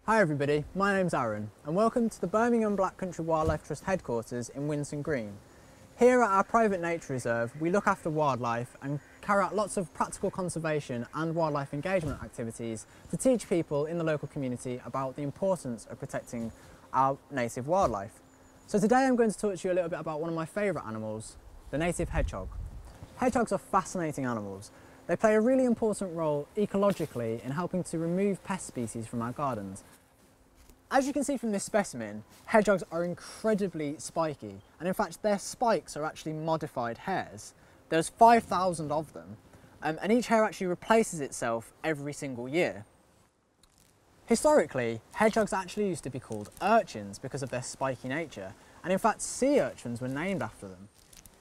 Hi everybody, my name's Aaron and welcome to the Birmingham Black Country Wildlife Trust headquarters in Winson Green. Here at our private nature reserve we look after wildlife and carry out lots of practical conservation and wildlife engagement activities to teach people in the local community about the importance of protecting our native wildlife. So today I'm going to talk to you a little bit about one of my favourite animals, the native hedgehog. Hedgehogs are fascinating animals. They play a really important role ecologically in helping to remove pest species from our gardens. As you can see from this specimen, hedgehogs are incredibly spiky, and in fact their spikes are actually modified hairs. There's 5,000 of them, and each hair actually replaces itself every single year. Historically, hedgehogs actually used to be called urchins because of their spiky nature, and in fact sea urchins were named after them.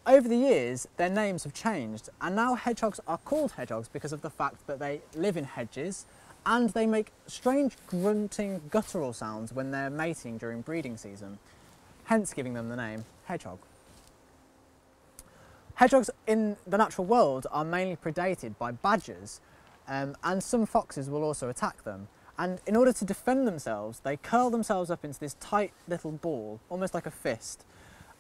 Over the years, their names have changed, and now hedgehogs are called hedgehogs because of the fact that they live in hedges, and they make strange grunting guttural sounds when they're mating during breeding season, hence giving them the name hedgehog. Hedgehogs in the natural world are mainly predated by badgers, and some foxes will also attack them. And in order to defend themselves, they curl themselves up into this tight little ball, almost like a fist,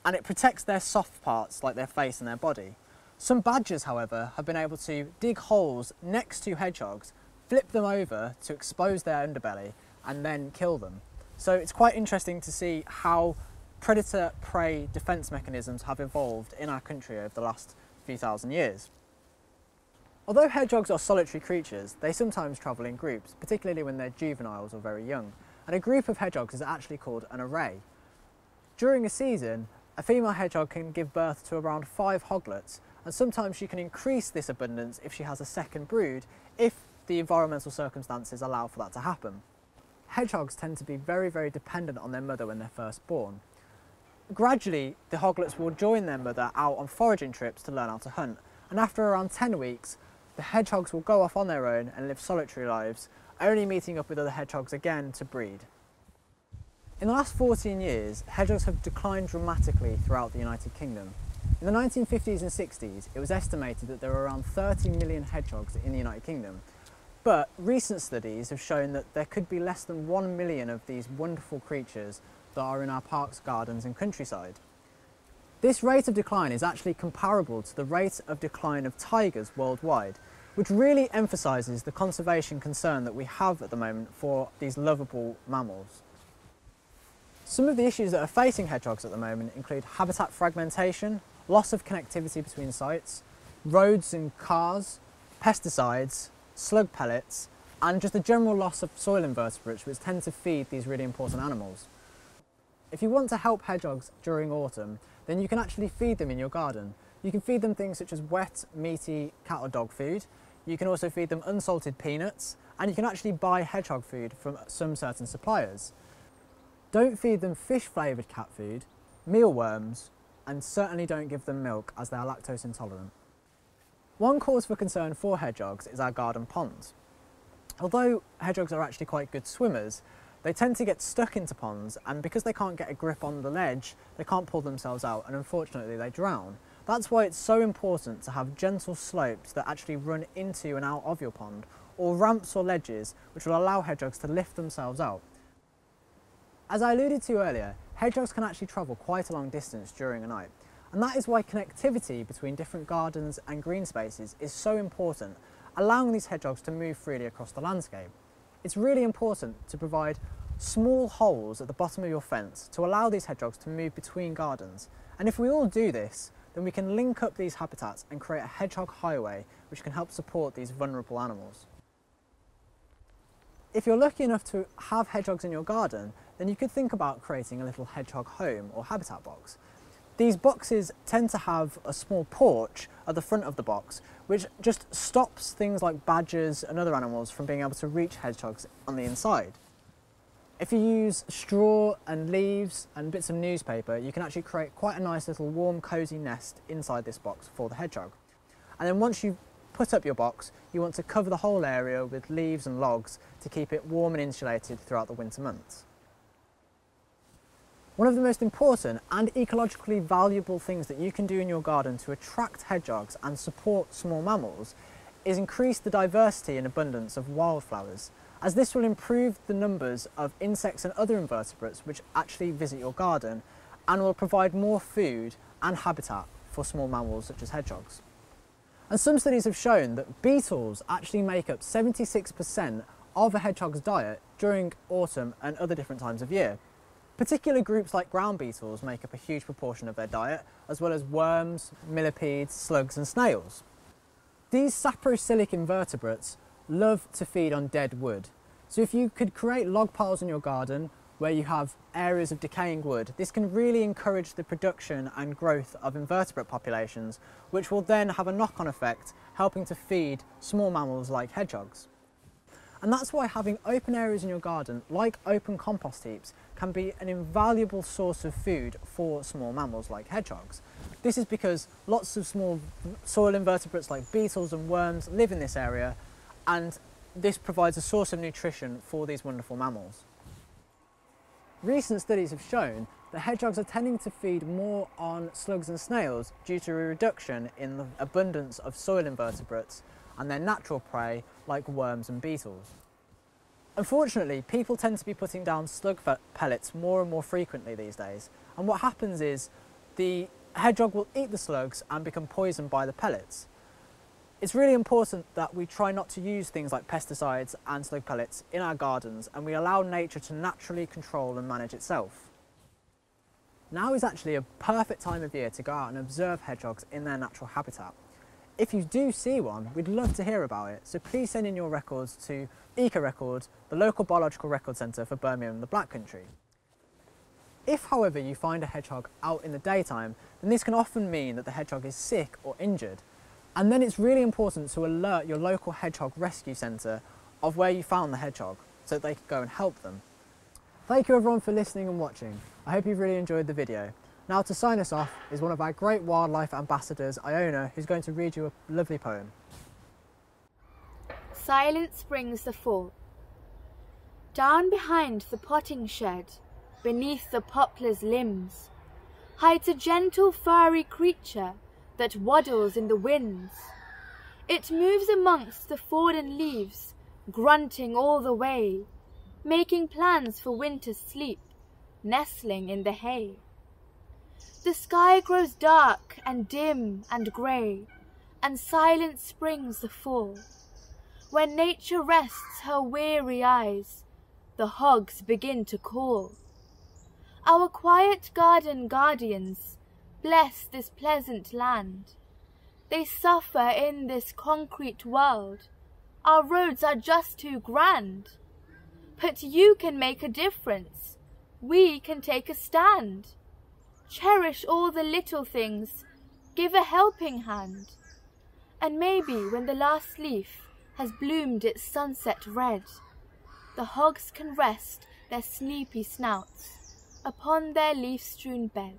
and it protects their soft parts like their face and their body. Some badgers, however, have been able to dig holes next to hedgehogs, flip them over to expose their underbelly and then kill them. So it's quite interesting to see how predator-prey defence mechanisms have evolved in our country over the last few thousand years. Although hedgehogs are solitary creatures, they sometimes travel in groups, particularly when they're juveniles or very young, and a group of hedgehogs is actually called an array. During a season, a female hedgehog can give birth to around 5 hoglets, and sometimes she can increase this abundance if she has a second brood, if the environmental circumstances allow for that to happen. Hedgehogs tend to be very dependent on their mother when they're first born. Gradually, the hoglets will join their mother out on foraging trips to learn how to hunt, and after around 10 weeks, the hedgehogs will go off on their own and live solitary lives, only meeting up with other hedgehogs again to breed. In the last 14 years, hedgehogs have declined dramatically throughout the United Kingdom. In the 1950s and 60s, it was estimated that there were around 30 million hedgehogs in the United Kingdom. But recent studies have shown that there could be less than 1 million of these wonderful creatures that are in our parks, gardens and countryside. This rate of decline is actually comparable to the rate of decline of tigers worldwide, which really emphasises the conservation concern that we have at the moment for these lovable mammals. Some of the issues that are facing hedgehogs at the moment include habitat fragmentation, loss of connectivity between sites, roads and cars, pesticides, slug pellets, and just a general loss of soil invertebrates which tend to feed these really important animals. If you want to help hedgehogs during autumn, then you can actually feed them in your garden. You can feed them things such as wet, meaty cat or dog food. You can also feed them unsalted peanuts, and you can actually buy hedgehog food from some certain suppliers. Don't feed them fish-flavoured cat food, mealworms, and certainly don't give them milk as they are lactose intolerant. One cause for concern for hedgehogs is our garden ponds. Although hedgehogs are actually quite good swimmers, they tend to get stuck into ponds, and because they can't get a grip on the ledge, they can't pull themselves out, and unfortunately they drown. That's why it's so important to have gentle slopes that actually run into and out of your pond, or ramps or ledges which will allow hedgehogs to lift themselves out. As I alluded to earlier, hedgehogs can actually travel quite a long distance during a night, and that is why connectivity between different gardens and green spaces is so important, allowing these hedgehogs to move freely across the landscape. It's really important to provide small holes at the bottom of your fence to allow these hedgehogs to move between gardens, and if we all do this, then we can link up these habitats and create a hedgehog highway which can help support these vulnerable animals. If you're lucky enough to have hedgehogs in your garden, then you could think about creating a little hedgehog home or habitat box. These boxes tend to have a small porch at the front of the box, which just stops things like badgers and other animals from being able to reach hedgehogs on the inside. If you use straw and leaves and bits of newspaper, you can actually create quite a nice little warm, cosy nest inside this box for the hedgehog. And then once you've put up your box, you want to cover the whole area with leaves and logs to keep it warm and insulated throughout the winter months. One of the most important and ecologically valuable things that you can do in your garden to attract hedgehogs and support small mammals is increase the diversity and abundance of wildflowers. as this will improve the numbers of insects and other invertebrates which actually visit your garden and will provide more food and habitat for small mammals such as hedgehogs. And some studies have shown that beetles actually make up 76% of a hedgehog's diet during autumn and other different times of year. Particular groups like ground beetles make up a huge proportion of their diet, as well as worms, millipedes, slugs and snails. These saprophilic invertebrates love to feed on dead wood. So if you could create log piles in your garden where you have areas of decaying wood, this can really encourage the production and growth of invertebrate populations, which will then have a knock-on effect, helping to feed small mammals like hedgehogs. And that's why having open areas in your garden, like open compost heaps, can be an invaluable source of food for small mammals like hedgehogs. This is because lots of small soil invertebrates like beetles and worms live in this area, and this provides a source of nutrition for these wonderful mammals. Recent studies have shown that hedgehogs are tending to feed more on slugs and snails due to a reduction in the abundance of soil invertebrates and their natural prey like worms and beetles. Unfortunately, people tend to be putting down slug pellets more and more frequently these days, and what happens is the hedgehog will eat the slugs and become poisoned by the pellets. It's really important that we try not to use things like pesticides and slug pellets in our gardens, and we allow nature to naturally control and manage itself. Now is actually a perfect time of year to go out and observe hedgehogs in their natural habitat. If you do see one, we'd love to hear about it, so please send in your records to EcoRecord, the local biological record centre for Birmingham and the Black Country. If, however, you find a hedgehog out in the daytime, then this can often mean that the hedgehog is sick or injured. And then it's really important to alert your local hedgehog rescue centre of where you found the hedgehog so that they can go and help them. Thank you everyone for listening and watching. I hope you've really enjoyed the video. Now to sign us off is one of our great wildlife ambassadors, Iona, who's going to read you a lovely poem. Silence brings the fall. Down behind the potting shed, beneath the poplar's limbs, hides a gentle furry creature that waddles in the winds. It moves amongst the fallen leaves, grunting all the way, making plans for winter's sleep, nestling in the hay. The sky grows dark and dim and grey, and silence brings the fall. When nature rests her weary eyes, the hogs begin to call. Our quiet garden guardians bless this pleasant land. They suffer in this concrete world. Our roads are just too grand. But you can make a difference. We can take a stand. Cherish all the little things. Give a helping hand. And maybe when the last leaf has bloomed its sunset red, the hogs can rest their sleepy snouts upon their leaf-strewn bed.